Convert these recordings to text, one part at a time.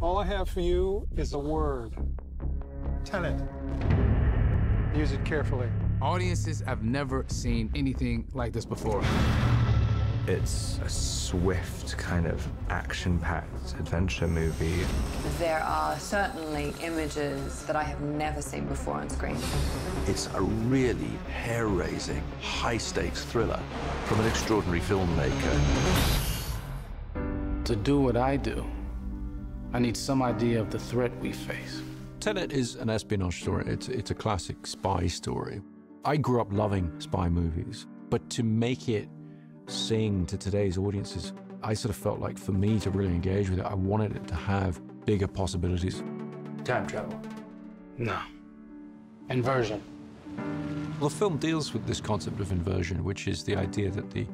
All I have for you is a word. Tenet. Use it carefully. Audiences have never seen anything like this before. It's a swift, kind of action-packed adventure movie. There are certainly images that I have never seen before on screen. It's a really hair-raising, high-stakes thriller from an extraordinary filmmaker. To do what I do, I need some idea of the threat we face. Tenet is an espionage story. It's a classic spy story. I grew up loving spy movies, but to make it sing to today's audiences, I sort of felt like for me to really engage with it, I wanted it to have bigger possibilities. Time travel. No. Inversion. Well, the film deals with this concept of inversion, which is the idea that the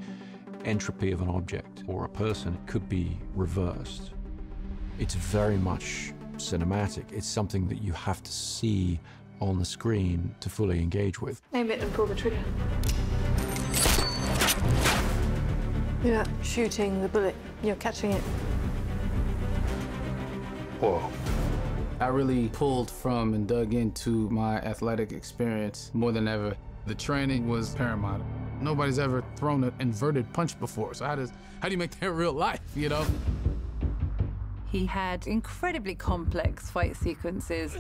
entropy of an object or a person could be reversed. It's very much cinematic. It's something that you have to see on the screen to fully engage with. Aim it and pull the trigger. You're not shooting the bullet, you're catching it. Whoa. I really pulled from and dug into my athletic experience more than ever. The training was paramount. Nobody's ever thrown an inverted punch before, so how do you make that real life, you know? He had incredibly complex fight sequences.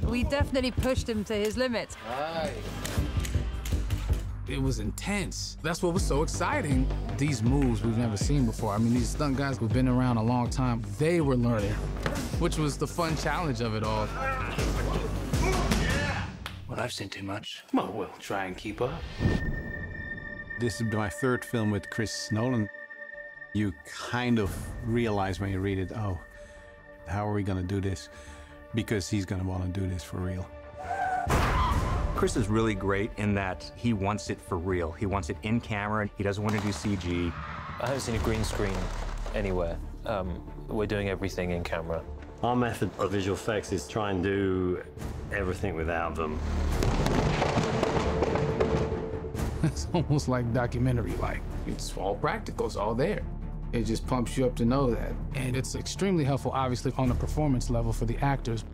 We definitely pushed him to his limits. Right. It was intense. That's what was so exciting. These moves we've never seen before. I mean, these stunt guys who've been around a long time, they were learning, which was the fun challenge of it all. Well, I've seen too much. Well, we'll try and keep up. This is my third film with Chris Nolan. You kind of realize when you read it, oh, how are we gonna do this? Because he's gonna wanna do this for real. Chris is really great in that he wants it for real. He wants it in camera. He doesn't want to do CG. I haven't seen a green screen anywhere. We're doing everything in camera. Our method of visual effects is try and do everything without them. It's almost like documentary-like. It's all practical, it's all there. It just pumps you up to know that. And it's extremely helpful, obviously, on a performance level for the actors.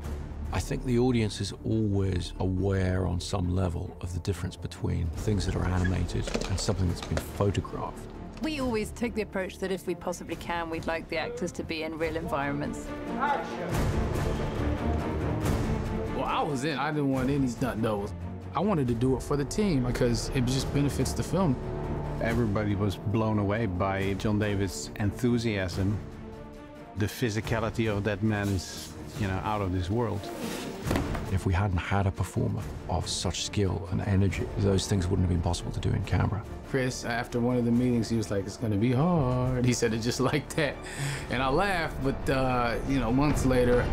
I think the audience is always aware on some level of the difference between things that are animated and something that's been photographed. We always take the approach that if we possibly can, we'd like the actors to be in real environments. Well, I was in. I didn't want any stunt doubles. I wanted to do it for the team because it just benefits the film. Everybody was blown away by John David's enthusiasm. The physicality of that man is, you know, out of this world. If we hadn't had a performer of such skill and energy, those things wouldn't have been possible to do in camera. Chris, after one of the meetings, he was like, it's gonna be hard. He said it just like that. And I laughed, but, you know, months later,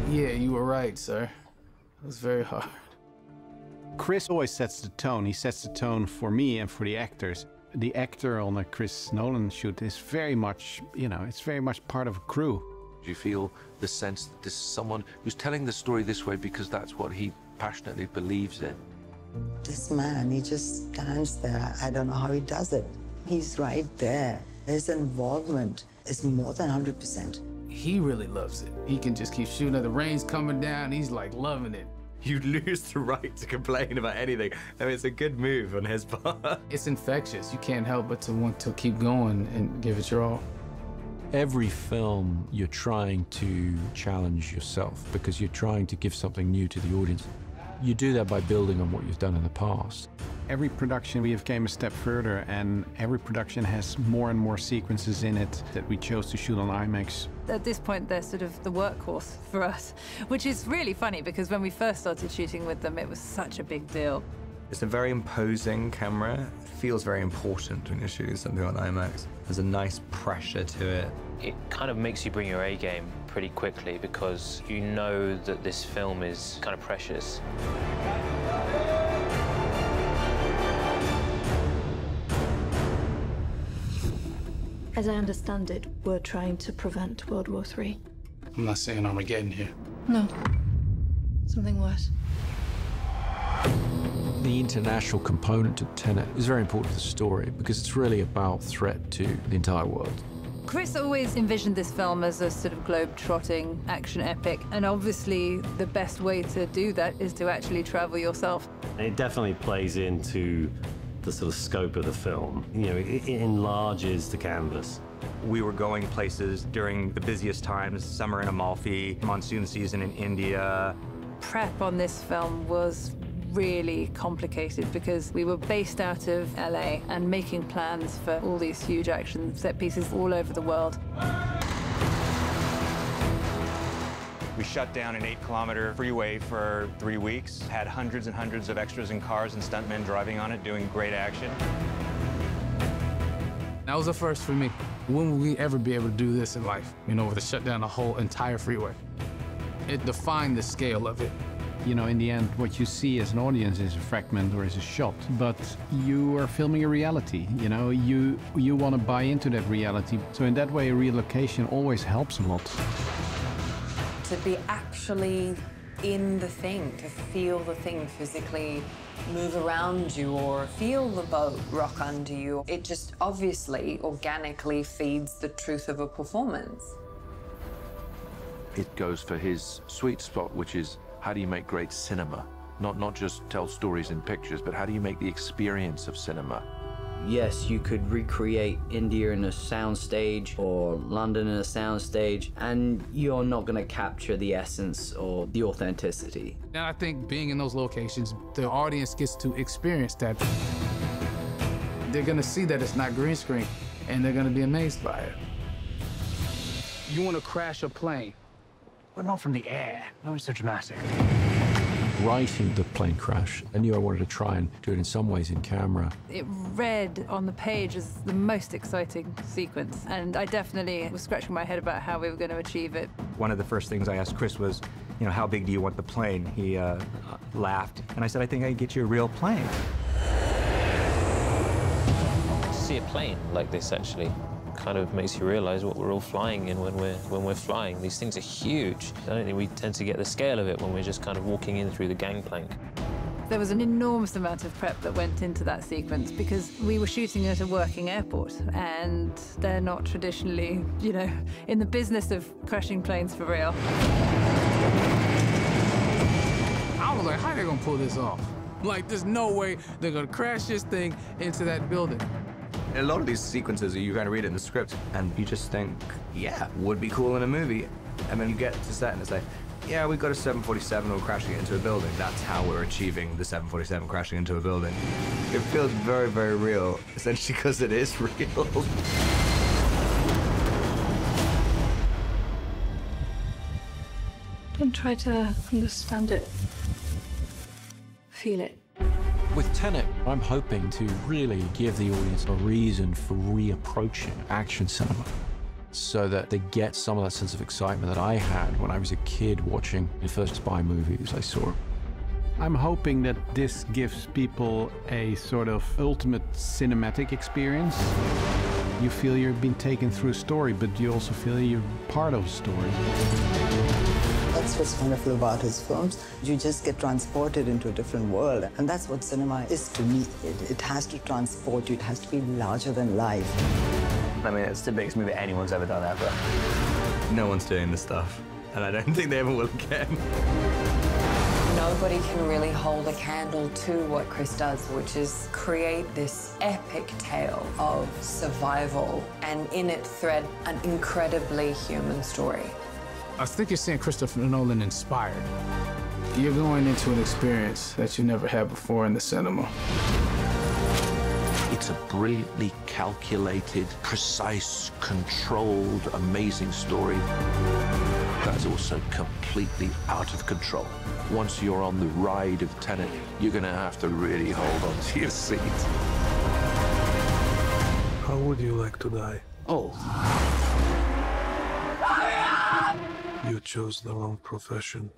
yeah, you were right, sir. It was very hard. Chris always sets the tone. He sets the tone for me and for the actors. The actor on a Chris Nolan shoot is very much, you know, it's very much part of a crew. Do you feel the sense that this is someone who's telling the story this way because that's what he passionately believes in? This man, he just stands there. I don't know how he does it. He's right there. His involvement is more than 100%. He really loves it. He can just keep shooting. The rain's coming down. He's like loving it. You lose the right to complain about anything. I mean, it's a good move on his part. It's infectious. You can't help but to want to keep going and give it your all. Every film, you're trying to challenge yourself because you're trying to give something new to the audience. You do that by building on what you've done in the past. Every production we have came a step further, and every production has more and more sequences in it that we chose to shoot on IMAX. At this point, they're sort of the workhorse for us, which is really funny because when we first started shooting with them, it was such a big deal. It's a very imposing camera. It feels very important when you're shooting something on IMAX. There's a nice pressure to it. It kind of makes you bring your A game pretty quickly because you know that this film is kind of precious. As I understand it, we're trying to prevent World War III. I'm not saying Armageddon here. No. Something worse. The international component to Tenet is very important to the story because it's really about threat to the entire world. Chris always envisioned this film as a sort of globe-trotting action epic, and obviously the best way to do that is to actually travel yourself. It definitely plays into the sort of scope of the film. You know, it enlarges the canvas. We were going places during the busiest times, summer in Amalfi, monsoon season in India. Prep on this film was really complicated because we were based out of LA and making plans for all these huge action set pieces all over the world. We shut down an 8-kilometer freeway for 3 weeks, had hundreds and hundreds of extras and cars and stuntmen driving on it, doing great action. That was a first for me. When will we ever be able to do this in life? You know, to shut down a whole entire freeway. It defined the scale of it. You know, in the end, what you see as an audience is a fragment or is a shot, but you are filming a reality. You know, you want to buy into that reality. So in that way, a relocation always helps a lot. To be actually in the thing, to feel the thing physically move around you or feel the boat rock under you, it just obviously organically feeds the truth of a performance. It goes for his sweet spot, which is how do you make great cinema? Not just tell stories in pictures, but how do you make the experience of cinema? Yes, you could recreate India in a soundstage or London in a soundstage, and you're not going to capture the essence or the authenticity. And I think being in those locations, the audience gets to experience that. They're going to see that it's not green screen, and they're going to be amazed by it. You want to crash a plane, but not from the air. No, it's so dramatic. Writing the plane crash, I knew I wanted to try and do it in some ways in camera. It read on the page as the most exciting sequence, and I definitely was scratching my head about how we were going to achieve it. One of the first things I asked Chris was, you know, how big do you want the plane? He laughed, and I said, I think I can get you a real plane. To see a plane like this actually kind of makes you realize what we're all flying in when we're flying. These things are huge. I don't think we tend to get the scale of it when we're just kind of walking in through the gangplank. There was an enormous amount of prep that went into that sequence because we were shooting at a working airport, and they're not traditionally, you know, in the business of crashing planes for real. I was like, how are they gonna pull this off? Like, there's no way they're gonna crash this thing into that building. A lot of these sequences, you kind of read it in the script, and you just think, yeah, would be cool in a movie. And then you get to set and it's like, yeah, we've got a 747, we're crashing it into a building. That's how we're achieving the 747 crashing into a building. It feels very, very real, essentially because it is real. Don't try to understand it. Feel it. With Tenet, I'm hoping to really give the audience a reason for reapproaching action cinema so that they get some of that sense of excitement that I had when I was a kid watching the first spy movies I saw. I'm hoping that this gives people a sort of ultimate cinematic experience. You feel you've been taken through a story, but you also feel you're part of a story. That's what's wonderful about his films. You just get transported into a different world. And that's what cinema is to me. It has to transport you. It has to be larger than life. I mean, it's the biggest movie anyone's ever done ever. No one's doing this stuff, and I don't think they ever will again. Nobody can really hold a candle to what Chris does, which is create this epic tale of survival and in it thread an incredibly human story. I think you're seeing Christopher Nolan inspired. You're going into an experience that you never had before in the cinema. It's a brilliantly calculated, precise, controlled, amazing story that's also completely out of control. Once you're on the ride of Tenet, you're going to have to really hold on to your seat. How would you like to die? Oh. You chose the wrong profession.